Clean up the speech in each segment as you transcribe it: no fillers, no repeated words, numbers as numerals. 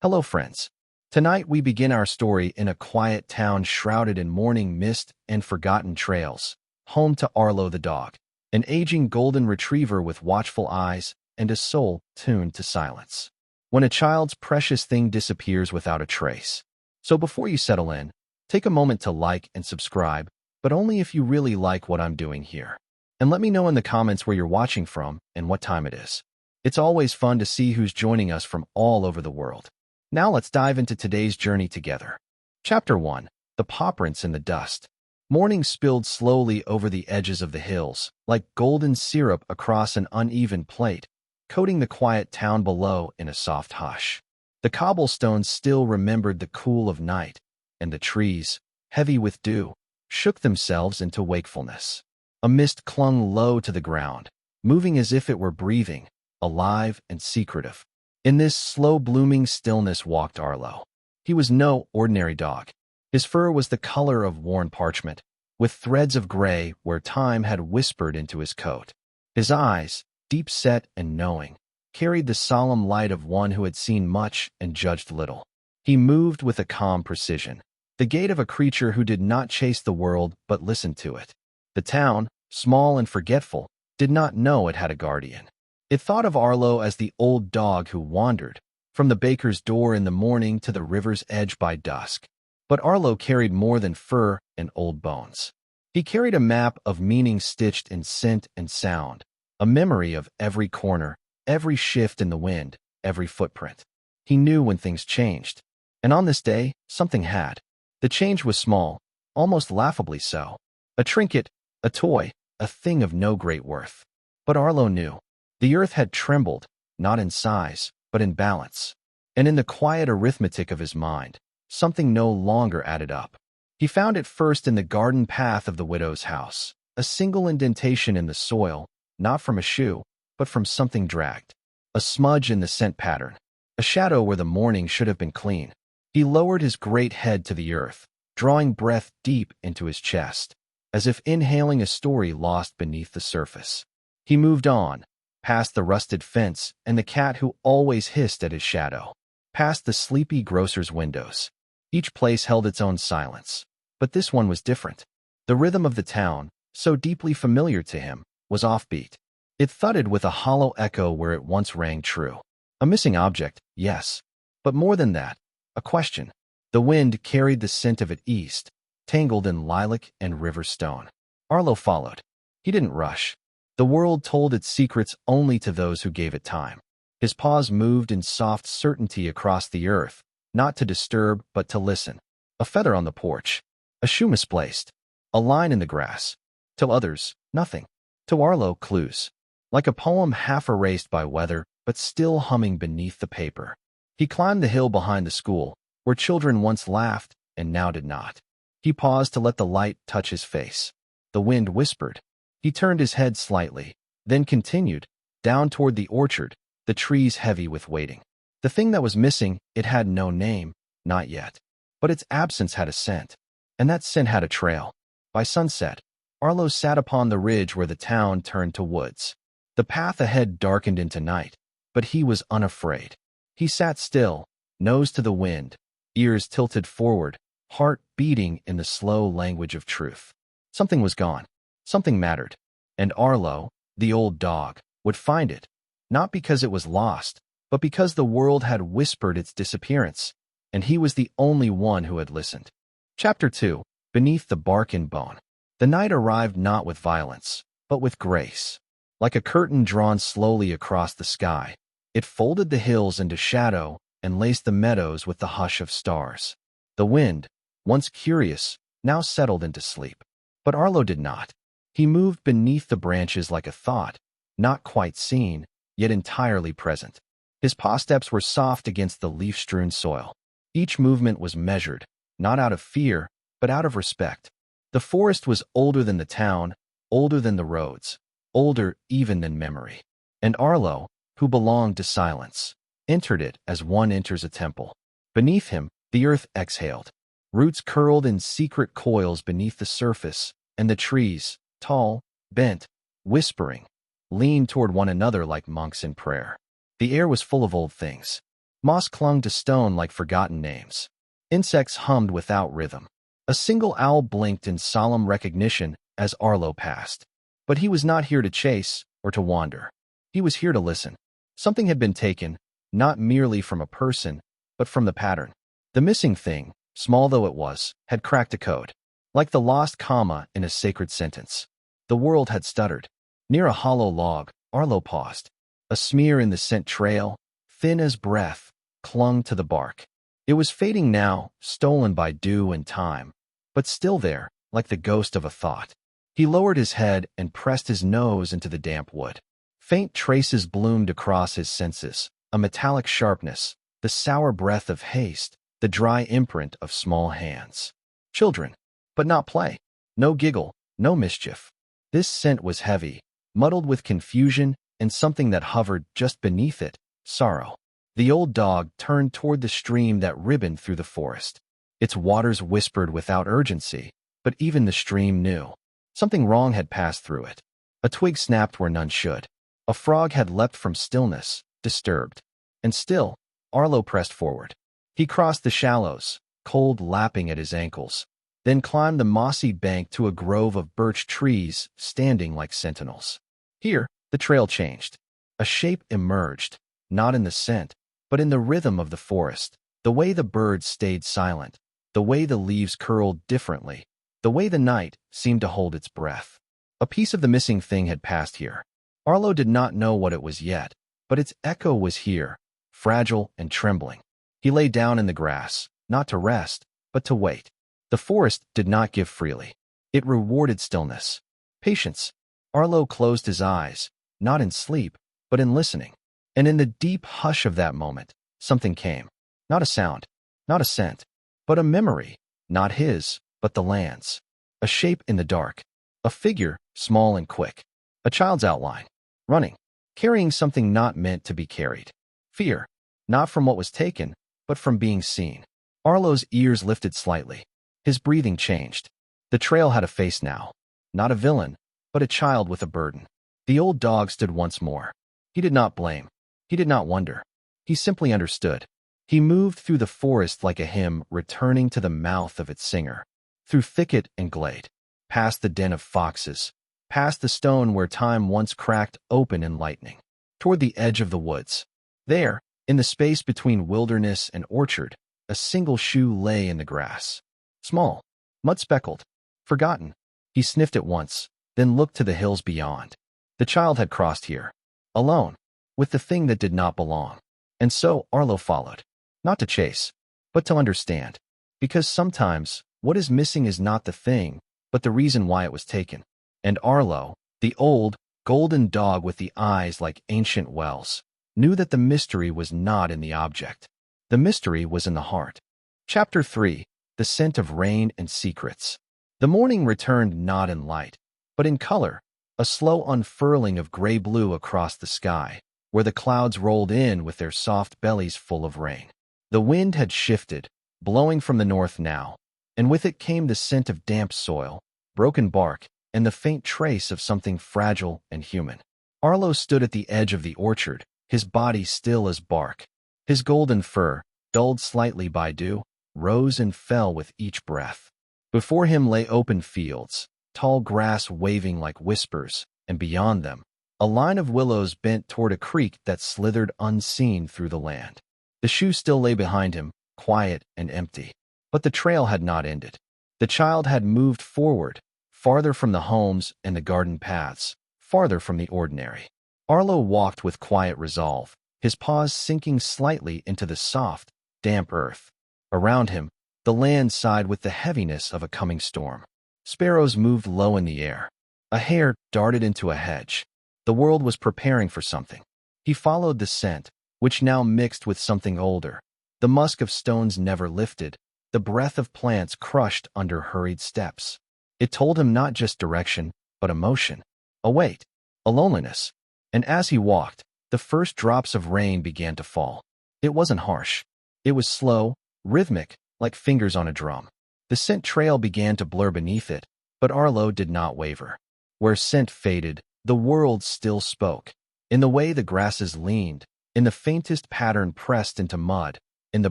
Hello, friends. Tonight we begin our story in a quiet town shrouded in morning mist and forgotten trails, home to Arlo the dog, an aging golden retriever with watchful eyes and a soul tuned to silence. When a child's precious thing disappears without a trace. So before you settle in, take a moment to like and subscribe, but only if you really like what I'm doing here. And let me know in the comments where you're watching from and what time it is. It's always fun to see who's joining us from all over the world. Now let's dive into today's journey together. Chapter 1. The Pawprints in the Dust. Morning spilled slowly over the edges of the hills, like golden syrup across an uneven plate, coating the quiet town below in a soft hush. The cobblestones still remembered the cool of night, and the trees, heavy with dew, shook themselves into wakefulness. A mist clung low to the ground, moving as if it were breathing, alive and secretive. In this slow-blooming stillness walked Arlo. He was no ordinary dog. His fur was the color of worn parchment, with threads of gray where time had whispered into his coat. His eyes, deep-set and knowing, carried the solemn light of one who had seen much and judged little. He moved with a calm precision, the gait of a creature who did not chase the world but listened to it. The town, small and forgetful, did not know it had a guardian. It thought of Arlo as the old dog who wandered, from the baker's door in the morning to the river's edge by dusk. But Arlo carried more than fur and old bones. He carried a map of meaning stitched in scent and sound, a memory of every corner, every shift in the wind, every footprint. He knew when things changed. And on this day, something had. The change was small, almost laughably so. A trinket, a toy, a thing of no great worth. But Arlo knew. The earth had trembled, not in size, but in balance. And in the quiet arithmetic of his mind, something no longer added up. He found it first in the garden path of the widow's house, a single indentation in the soil, not from a shoe, but from something dragged. A smudge in the scent pattern, a shadow where the morning should have been clean. He lowered his great head to the earth, drawing breath deep into his chest, as if inhaling a story lost beneath the surface. He moved on, past the rusted fence and the cat who always hissed at his shadow, past the sleepy grocer's windows. Each place held its own silence, but this one was different. The rhythm of the town, so deeply familiar to him, was offbeat. It thudded with a hollow echo where it once rang true. A missing object, yes, but more than that, a question. The wind carried the scent of it east, tangled in lilac and river stone. Arlo followed. He didn't rush. The world told its secrets only to those who gave it time. His paws moved in soft certainty across the earth, not to disturb but to listen. A feather on the porch, a shoe misplaced, a line in the grass. To others, nothing. To Arlo, clues. Like a poem half erased by weather, but still humming beneath the paper. He climbed the hill behind the school, where children once laughed and now did not. He paused to let the light touch his face. The wind whispered. He turned his head slightly, then continued, down toward the orchard, the trees heavy with waiting. The thing that was missing, it had no name, not yet. But its absence had a scent, and that scent had a trail. By sunset, Arlo sat upon the ridge where the town turned to woods. The path ahead darkened into night, but he was unafraid. He sat still, nose to the wind, ears tilted forward, heart beating in the slow language of truth. Something was gone. Something mattered, and Arlo, the old dog, would find it, not because it was lost, but because the world had whispered its disappearance, and he was the only one who had listened. Chapter 2. Beneath the Bark and Bone. The night arrived not with violence, but with grace. Like a curtain drawn slowly across the sky, it folded the hills into shadow and laced the meadows with the hush of stars. The wind, once curious, now settled into sleep. But Arlo did not. He moved beneath the branches like a thought, not quite seen, yet entirely present. His paw steps were soft against the leaf-strewn soil. Each movement was measured, not out of fear, but out of respect. The forest was older than the town, older than the roads, older even than memory. And Arlo, who belonged to silence, entered it as one enters a temple. Beneath him, the earth exhaled. Roots curled in secret coils beneath the surface, and the trees, tall, bent, whispering, leaned toward one another like monks in prayer. The air was full of old things. Moss clung to stone like forgotten names. Insects hummed without rhythm. A single owl blinked in solemn recognition as Arlo passed. But he was not here to chase or to wander. He was here to listen. Something had been taken, not merely from a person, but from the pattern. The missing thing, small though it was, had cracked a code. Like the lost comma in a sacred sentence. The world had stuttered. Near a hollow log, Arlo paused. A smear in the scent trail, thin as breath, clung to the bark. It was fading now, stolen by dew and time, but still there, like the ghost of a thought. He lowered his head and pressed his nose into the damp wood. Faint traces bloomed across his senses, a metallic sharpness, the sour breath of haste, the dry imprint of small hands. Children, but not play. No giggle, no mischief. This scent was heavy, muddled with confusion and something that hovered just beneath it, sorrow. The old dog turned toward the stream that ribboned through the forest. Its waters whispered without urgency, but even the stream knew. Something wrong had passed through it. A twig snapped where none should. A frog had leapt from stillness, disturbed. And still, Arlo pressed forward. He crossed the shallows, cold lapping at his ankles, then climbed the mossy bank to a grove of birch trees standing like sentinels. Here, the trail changed. A shape emerged, not in the scent, but in the rhythm of the forest, the way the birds stayed silent, the way the leaves curled differently, the way the night seemed to hold its breath. A piece of the missing thing had passed here. Arlo did not know what it was yet, but its echo was here, fragile and trembling. He lay down in the grass, not to rest, but to wait. The forest did not give freely. It rewarded stillness. Patience. Arlo closed his eyes, not in sleep, but in listening. And in the deep hush of that moment, something came. Not a sound, not a scent, but a memory, not his, but the land's. A shape in the dark. A figure, small and quick. A child's outline. Running. Carrying something not meant to be carried. Fear. Not from what was taken, but from being seen. Arlo's ears lifted slightly. His breathing changed. The trail had a face now. Not a villain, but a child with a burden. The old dog stood once more. He did not blame. He did not wonder. He simply understood. He moved through the forest like a hymn returning to the mouth of its singer. Through thicket and glade. Past the den of foxes. Past the stone where time once cracked open in lightning. Toward the edge of the woods. There, in the space between wilderness and orchard, a single shoe lay in the grass. Small, mud-speckled, forgotten. He sniffed it once, then looked to the hills beyond. The child had crossed here, alone, with the thing that did not belong. And so Arlo followed, not to chase, but to understand. Because sometimes, what is missing is not the thing, but the reason why it was taken. And Arlo, the old, golden dog with the eyes like ancient wells, knew that the mystery was not in the object. The mystery was in the heart. Chapter 3. The Scent of Rain and Secrets. The morning returned not in light, but in color, a slow unfurling of gray-blue across the sky, where the clouds rolled in with their soft bellies full of rain. The wind had shifted, blowing from the north now, and with it came the scent of damp soil, broken bark, and the faint trace of something fragile and human. Arlo stood at the edge of the orchard, his body still as bark. His golden fur, dulled slightly by dew, rose and fell with each breath. Before him lay open fields, tall grass waving like whispers, and beyond them, a line of willows bent toward a creek that slithered unseen through the land. The shoe still lay behind him, quiet and empty. But the trail had not ended. The child had moved forward, farther from the homes and the garden paths, farther from the ordinary. Arlo walked with quiet resolve, his paws sinking slightly into the soft, damp earth. Around him, the land sighed with the heaviness of a coming storm. Sparrows moved low in the air. A hare darted into a hedge. The world was preparing for something. He followed the scent, which now mixed with something older. The musk of stones never lifted, the breath of plants crushed under hurried steps. It told him not just direction, but emotion, a weight, a loneliness. And as he walked, the first drops of rain began to fall. It wasn't harsh. It was slow, rhythmic, like fingers on a drum. The scent trail began to blur beneath it, but Arlo did not waver. Where scent faded, the world still spoke. In the way the grasses leaned, in the faintest pattern pressed into mud, in the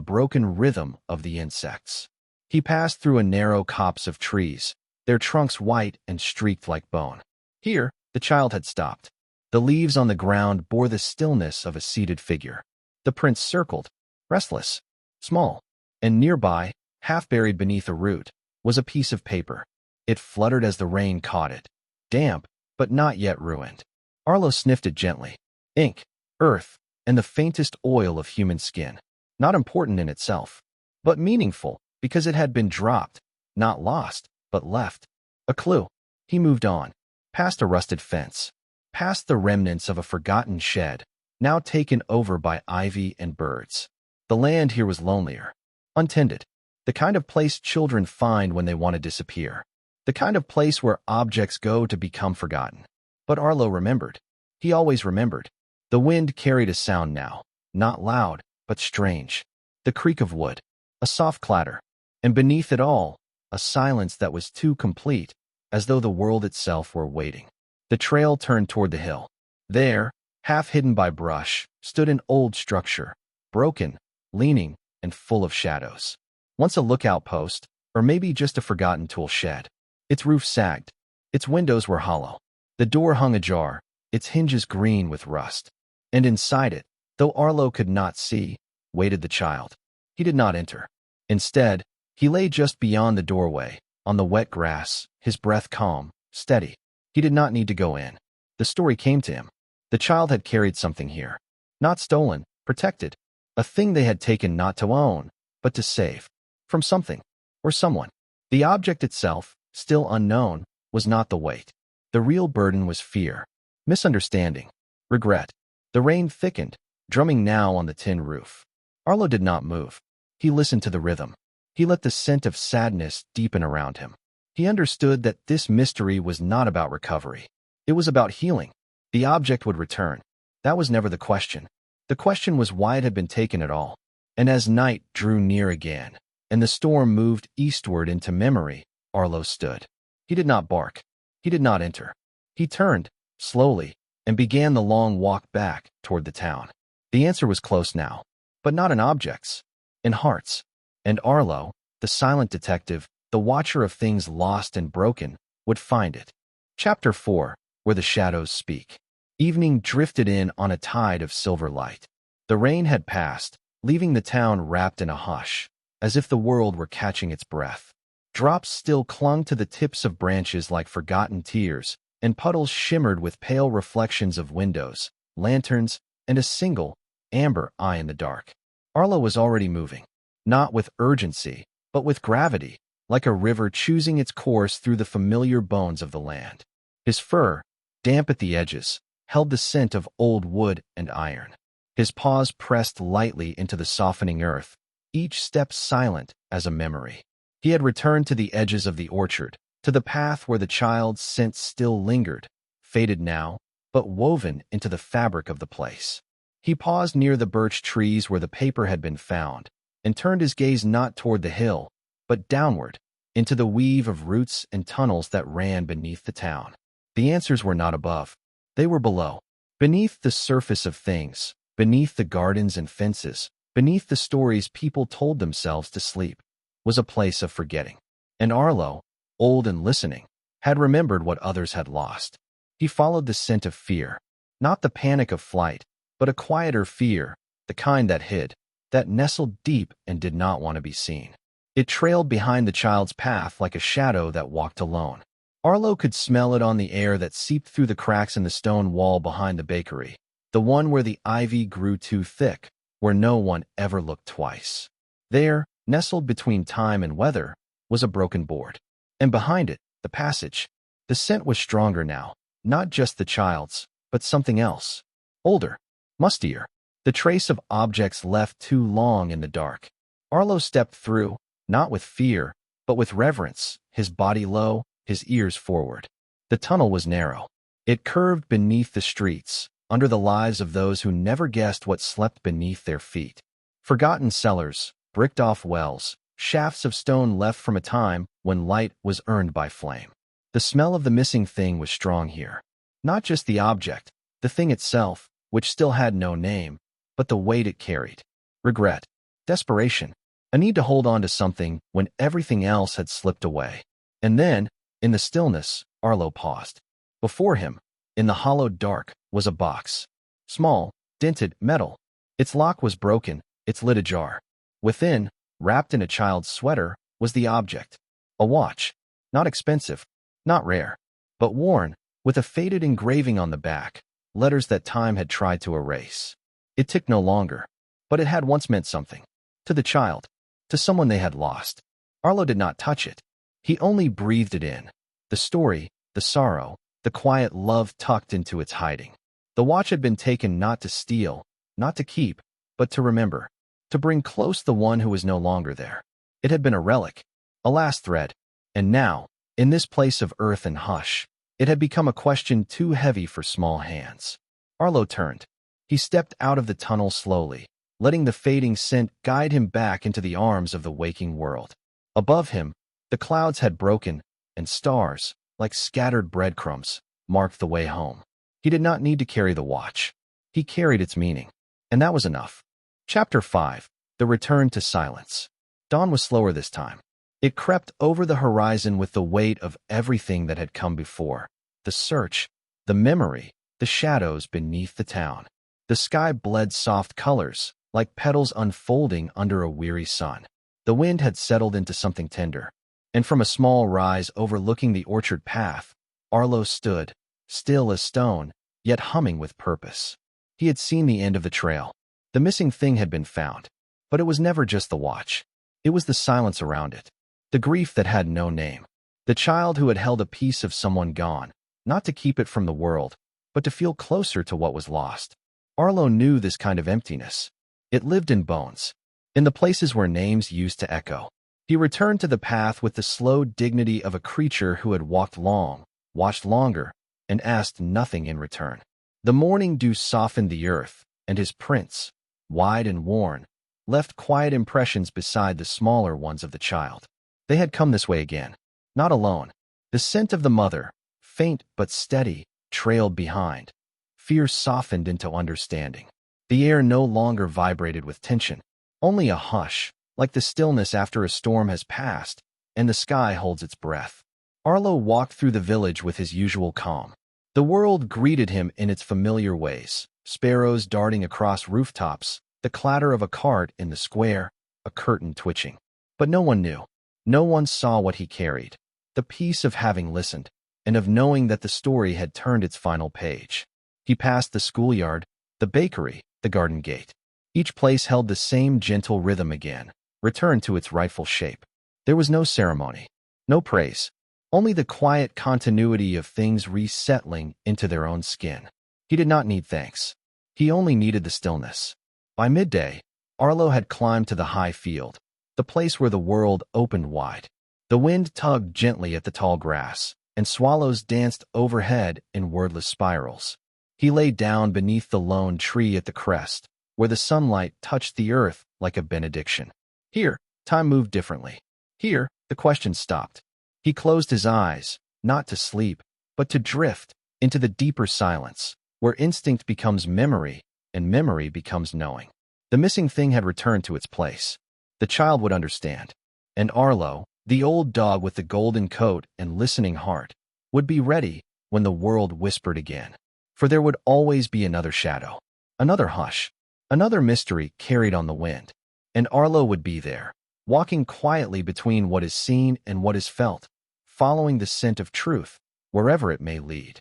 broken rhythm of the insects. He passed through a narrow copse of trees, their trunks white and streaked like bone. Here, the child had stopped. The leaves on the ground bore the stillness of a seated figure. The prince circled, restless, small, and nearby, half buried beneath a root, was a piece of paper. It fluttered as the rain caught it, damp, but not yet ruined. Arlo sniffed it gently. Ink, earth, and the faintest oil of human skin. Not important in itself, but meaningful because it had been dropped, not lost, but left. A clue. He moved on, past a rusted fence, past the remnants of a forgotten shed, now taken over by ivy and birds. The land here was lonelier, untended, the kind of place children find when they want to disappear, the kind of place where objects go to become forgotten. But Arlo remembered. He always remembered. The wind carried a sound now, not loud, but strange. The creak of wood, a soft clatter, and beneath it all, a silence that was too complete, as though the world itself were waiting. The trail turned toward the hill. There, half hidden by brush, stood an old structure, broken, leaning, and full of shadows. Once a lookout post, or maybe just a forgotten tool shed. Its roof sagged. Its windows were hollow. The door hung ajar, its hinges green with rust. And inside it, though Arlo could not see, waited the child. He did not enter. Instead, he lay just beyond the doorway, on the wet grass, his breath calm, steady. He did not need to go in. The story came to him. The child had carried something here. Not stolen, protected. A thing they had taken not to own, but to save. From something, or someone. The object itself, still unknown, was not the weight. The real burden was fear, misunderstanding, regret. The rain thickened, drumming now on the tin roof. Arlo did not move. He listened to the rhythm. He let the scent of sadness deepen around him. He understood that this mystery was not about recovery. It was about healing. The object would return. That was never the question. The question was why it had been taken at all. And as night drew near again, and the storm moved eastward into memory, Arlo stood. He did not bark. He did not enter. He turned, slowly, and began the long walk back toward the town. The answer was close now, but not in objects, in hearts. And Arlo, the silent detective, the watcher of things lost and broken, would find it. Chapter 4, Where the Shadows Speak. Evening drifted in on a tide of silver light. The rain had passed, leaving the town wrapped in a hush, as if the world were catching its breath. Drops still clung to the tips of branches like forgotten tears, and puddles shimmered with pale reflections of windows, lanterns, and a single, amber eye in the dark. Arlo was already moving, not with urgency, but with gravity, like a river choosing its course through the familiar bones of the land. His fur, damp at the edges, held the scent of old wood and iron. His paws pressed lightly into the softening earth, each step silent as a memory. He had returned to the edges of the orchard, to the path where the child's scent still lingered, faded now, but woven into the fabric of the place. He paused near the birch trees where the paper had been found, and turned his gaze not toward the hill, but downward, into the weave of roots and tunnels that ran beneath the town. The answers were not above. They were below. Beneath the surface of things, beneath the gardens and fences, beneath the stories people told themselves to sleep, was a place of forgetting. And Arlo, old and listening, had remembered what others had lost. He followed the scent of fear, not the panic of flight, but a quieter fear, the kind that hid, that nestled deep and did not want to be seen. It trailed behind the child's path like a shadow that walked alone. Arlo could smell it on the air that seeped through the cracks in the stone wall behind the bakery, the one where the ivy grew too thick, where no one ever looked twice. There, nestled between time and weather, was a broken board. And behind it, the passage. The scent was stronger now, not just the child's, but something else. Older, mustier, the trace of objects left too long in the dark. Arlo stepped through, not with fear, but with reverence, his body low, his ears forward. The tunnel was narrow. It curved beneath the streets, under the lives of those who never guessed what slept beneath their feet. Forgotten cellars, bricked-off wells, shafts of stone left from a time when light was earned by flame. The smell of the missing thing was strong here. Not just the object, the thing itself, which still had no name, but the weight it carried. Regret, desperation, a need to hold on to something when everything else had slipped away. And then, in the stillness, Arlo paused. Before him, in the hollowed dark, was a box. Small, dented metal. Its lock was broken, its lid ajar. Within, wrapped in a child's sweater, was the object. A watch. Not expensive, not rare, but worn, with a faded engraving on the back, letters that time had tried to erase. It ticked no longer, but it had once meant something. To the child, to someone they had lost. Arlo did not touch it. He only breathed it in. The story, the sorrow, the quiet love tucked into its hiding. The watch had been taken not to steal, not to keep, but to remember, to bring close the one who was no longer there. It had been a relic, a last thread, and now, in this place of earth and hush, it had become a question too heavy for small hands. Arlo turned. He stepped out of the tunnel slowly, letting the fading scent guide him back into the arms of the waking world. Above him, the clouds had broken, and stars, like scattered breadcrumbs, marked the way home. He did not need to carry the watch. He carried its meaning, and that was enough. Chapter 5. The Return to Silence. Dawn was slower this time. It crept over the horizon with the weight of everything that had come before. The search, the memory, the shadows beneath the town. The sky bled soft colors, like petals unfolding under a weary sun. The wind had settled into something tender, and from a small rise overlooking the orchard path, Arlo stood, still as stone, yet humming with purpose. He had seen the end of the trail. The missing thing had been found, but it was never just the watch. It was the silence around it. The grief that had no name. The child who had held a piece of someone gone, not to keep it from the world, but to feel closer to what was lost. Arlo knew this kind of emptiness. It lived in bones, in the places where names used to echo. He returned to the path with the slow dignity of a creature who had walked long, watched longer, and asked nothing in return. The morning dew softened the earth, and his prints, wide and worn, left quiet impressions beside the smaller ones of the child. They had come this way again, not alone. The scent of the mother, faint but steady, trailed behind. Fear softened into understanding. The air no longer vibrated with tension, only a hush, like the stillness after a storm has passed, and the sky holds its breath. Arlo walked through the village with his usual calm. The world greeted him in its familiar ways, sparrows darting across rooftops, the clatter of a cart in the square, a curtain twitching. But no one knew. No one saw what he carried, the peace of having listened, and of knowing that the story had turned its final page. He passed the schoolyard, the bakery, the garden gate. Each place held the same gentle rhythm again, returned to its rightful shape. There was no ceremony, no praise, only the quiet continuity of things resettling into their own skin. He did not need thanks. He only needed the stillness. By midday, Arlo had climbed to the high field, the place where the world opened wide. The wind tugged gently at the tall grass, and swallows danced overhead in wordless spirals. He lay down beneath the lone tree at the crest, where the sunlight touched the earth like a benediction. Here, time moved differently. Here, the question stopped. He closed his eyes, not to sleep, but to drift into the deeper silence, where instinct becomes memory, and memory becomes knowing. The missing thing had returned to its place. The child would understand. And Arlo, the old dog with the golden coat and listening heart, would be ready when the world whispered again. For there would always be another shadow, another hush, another mystery carried on the wind. And Arlo would be there, walking quietly between what is seen and what is felt, following the scent of truth, wherever it may lead.